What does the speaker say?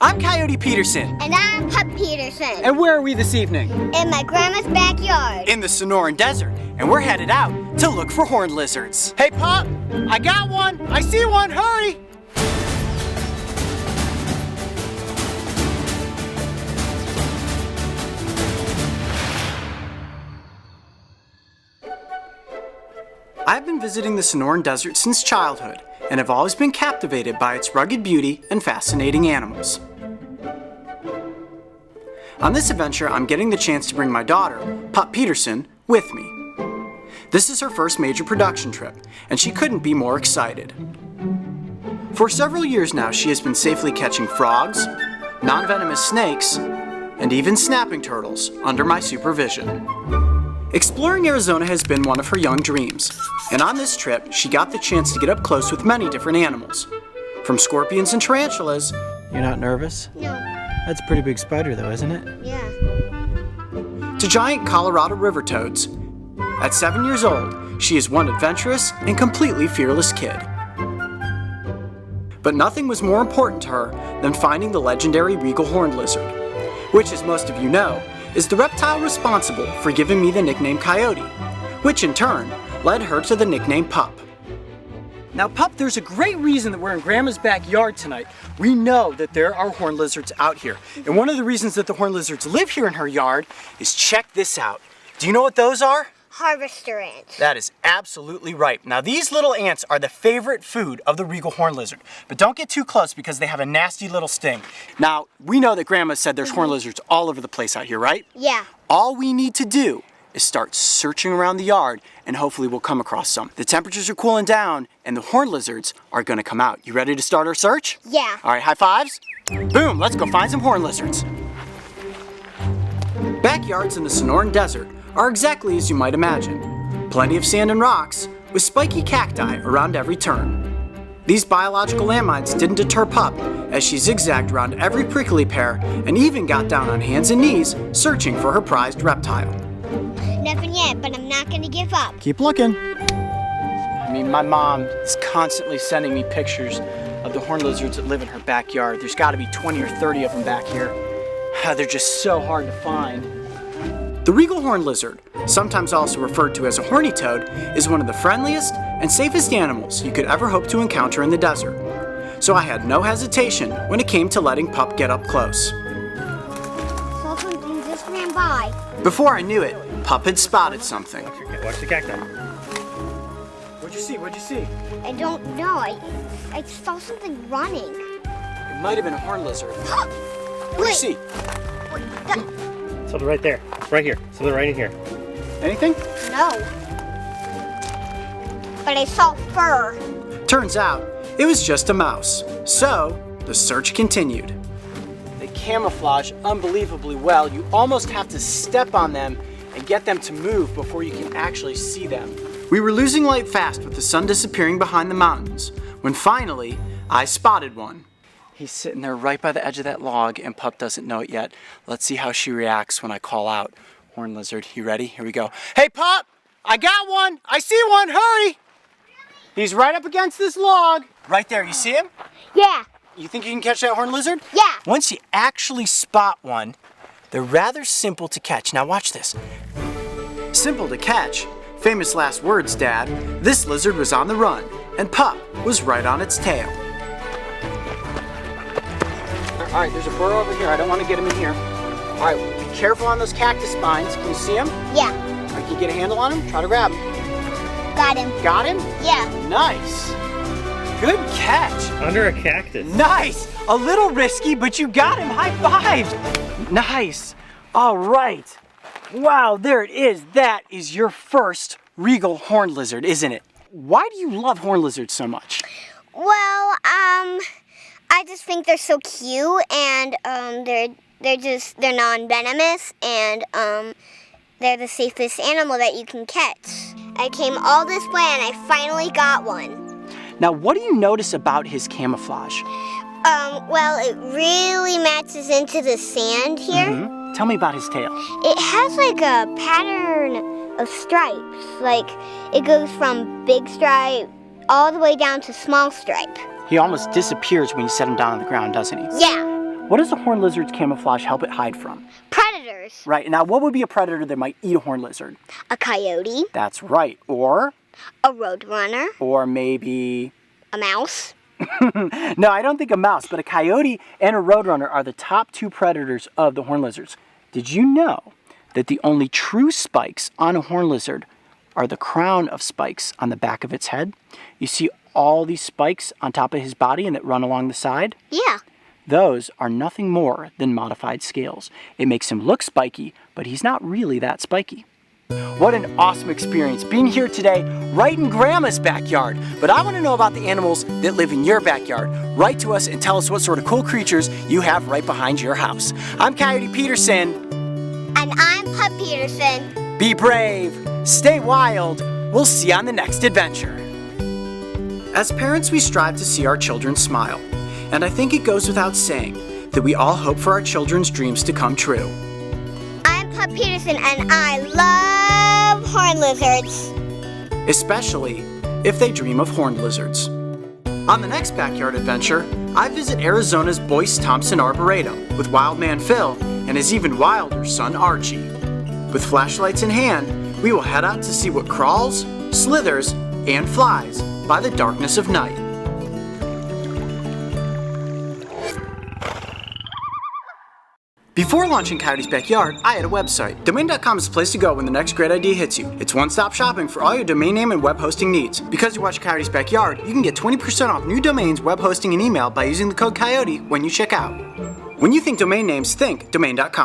I'm Coyote Peterson. And I'm Pup Peterson. And where are we this evening? In my grandma's backyard. In the Sonoran Desert. And we're headed out to look for horned lizards. Hey, Pup! I got one! I see one! Hurry! I've been visiting the Sonoran Desert since childhood, and have always been captivated by its rugged beauty and fascinating animals. On this adventure, I'm getting the chance to bring my daughter, Pup Peterson, with me. This is her first major production trip, and she couldn't be more excited. For several years now, she has been safely catching frogs, non-venomous snakes, and even snapping turtles under my supervision. Exploring Arizona has been one of her young dreams, and on this trip, she got the chance to get up close with many different animals. From scorpions and tarantulas. You're not nervous? No. That's a pretty big spider though, isn't it? Yeah. To giant Colorado river toads. At 7 years old, she is one adventurous and completely fearless kid. But nothing was more important to her than finding the legendary regal horned lizard, which, as most of you know, is the reptile responsible for giving me the nickname Coyote, which in turn led her to the nickname Pup. Now, Pup, there's a great reason that we're in Grandma's backyard tonight. We know that there are horned lizards out here. And one of the reasons that the horned lizards live here in her yard is, check this out. Do you know what those are? Harvester ants. That is absolutely right. Now, these little ants are the favorite food of the regal horned lizard. But don't get too close because they have a nasty little sting. Now, we know that Grandma said there's horned lizards all over the place out here, right? Yeah. All we need to do is start searching around the yard and hopefully we'll come across some. The temperatures are cooling down and the horned lizards are gonna come out. You ready to start our search? Yeah. All right, high fives. Boom, let's go find some horned lizards. Backyards in the Sonoran Desert are exactly as you might imagine. Plenty of sand and rocks with spiky cacti around every turn. These biological landmines didn't deter Pup as she zigzagged around every prickly pear and even got down on hands and knees searching for her prized reptile. Nothing yet, but I'm not gonna give up. Keep looking. I mean, my mom is constantly sending me pictures of the horned lizards that live in her backyard. There's gotta be 20 or 30 of them back here. They're just so hard to find. The regal horned lizard, sometimes also referred to as a horny toad, is one of the friendliest and safest animals you could ever hope to encounter in the desert. So I had no hesitation when it came to letting Pup get up close. Saw something just ran by. Before I knew it, Pup had spotted something. Watch the cacti. What'd you see? What'd you see? I don't know. I saw something running. It might have been a horned lizard. What'd you Wait. see? Something right there. Right here. Something right in here. Anything? No. But I saw fur. Turns out, it was just a mouse. So, the search continued. They camouflage unbelievably well. You almost have to step on them and get them to move before you can actually see them. We were losing light fast with the sun disappearing behind the mountains, when finally, I spotted one. He's sitting there right by the edge of that log, and Pup doesn't know it yet. Let's see how she reacts when I call out. Horned lizard, you ready? Here we go. Hey, Pup! I got one! I see one! Hurry! He's right up against this log. Right there, you see him? Yeah. You think you can catch that horned lizard? Yeah. Once you actually spot one, they're rather simple to catch. Now watch this. Simple to catch. Famous last words, Dad. This lizard was on the run, and Pup was right on its tail. All right, there's a burrow over here. I don't want to get him in here. All right, be careful on those cactus spines. Can you see him? Yeah. All right, can you get a handle on him? Try to grab him. Got him. Got him? Yeah. Nice. Good catch. Under a cactus. Nice. A little risky, but you got him. High five. Nice. All right. Wow, there it is. That is your first regal horned lizard, isn't it? Why do you love horned lizards so much? Well, I just think they're so cute, and they're non-venomous, and they're the safest animal that you can catch. I came all this way, and I finally got one. Now, what do you notice about his camouflage? Well, it really matches into the sand here. Mm-hmm. Tell me about his tail. It has like a pattern of stripes. Like, it goes from big stripe all the way down to small stripe. He almost disappears when you set him down on the ground, doesn't he? Yeah. What does a horned lizard's camouflage help it hide from? Predators. Right, now what would be a predator that might eat a horned lizard? A coyote. That's right, or A roadrunner. maybe... A mouse. No, I don't think a mouse, but a coyote and a roadrunner are the top 2 predators of the horned lizards. Did you know that the only true spikes on a horned lizard are the crown of spikes on the back of its head? You see all these spikes on top of his body and that run along the side? Yeah. Those are nothing more than modified scales. It makes him look spiky, but he's not really that spiky. What an awesome experience being here today, right in Grandma's backyard. But I want to know about the animals that live in your backyard. Write to us and tell us what sort of cool creatures you have right behind your house. I'm Coyote Peterson. And I'm Pup Peterson. Be brave, stay wild. We'll see you on the next adventure. As parents, we strive to see our children smile. And I think it goes without saying that we all hope for our children's dreams to come true. I'm Pup Peterson, and I love horned lizards. Especially if they dream of horned lizards. On the next backyard adventure, I visit Arizona's Boyce Thompson Arboretum with Wildman Phil and his even wilder son Archie. With flashlights in hand, we will head out to see what crawls, slithers, and flies by the darkness of night. Before launching Coyote's Backyard, I had a website. Domain.com is the place to go when the next great idea hits you. It's one-stop shopping for all your domain name and web hosting needs. Because you watch Coyote's Backyard, you can get 20% off new domains, web hosting, and email by using the code COYOTE when you check out. When you think domain names, think Domain.com.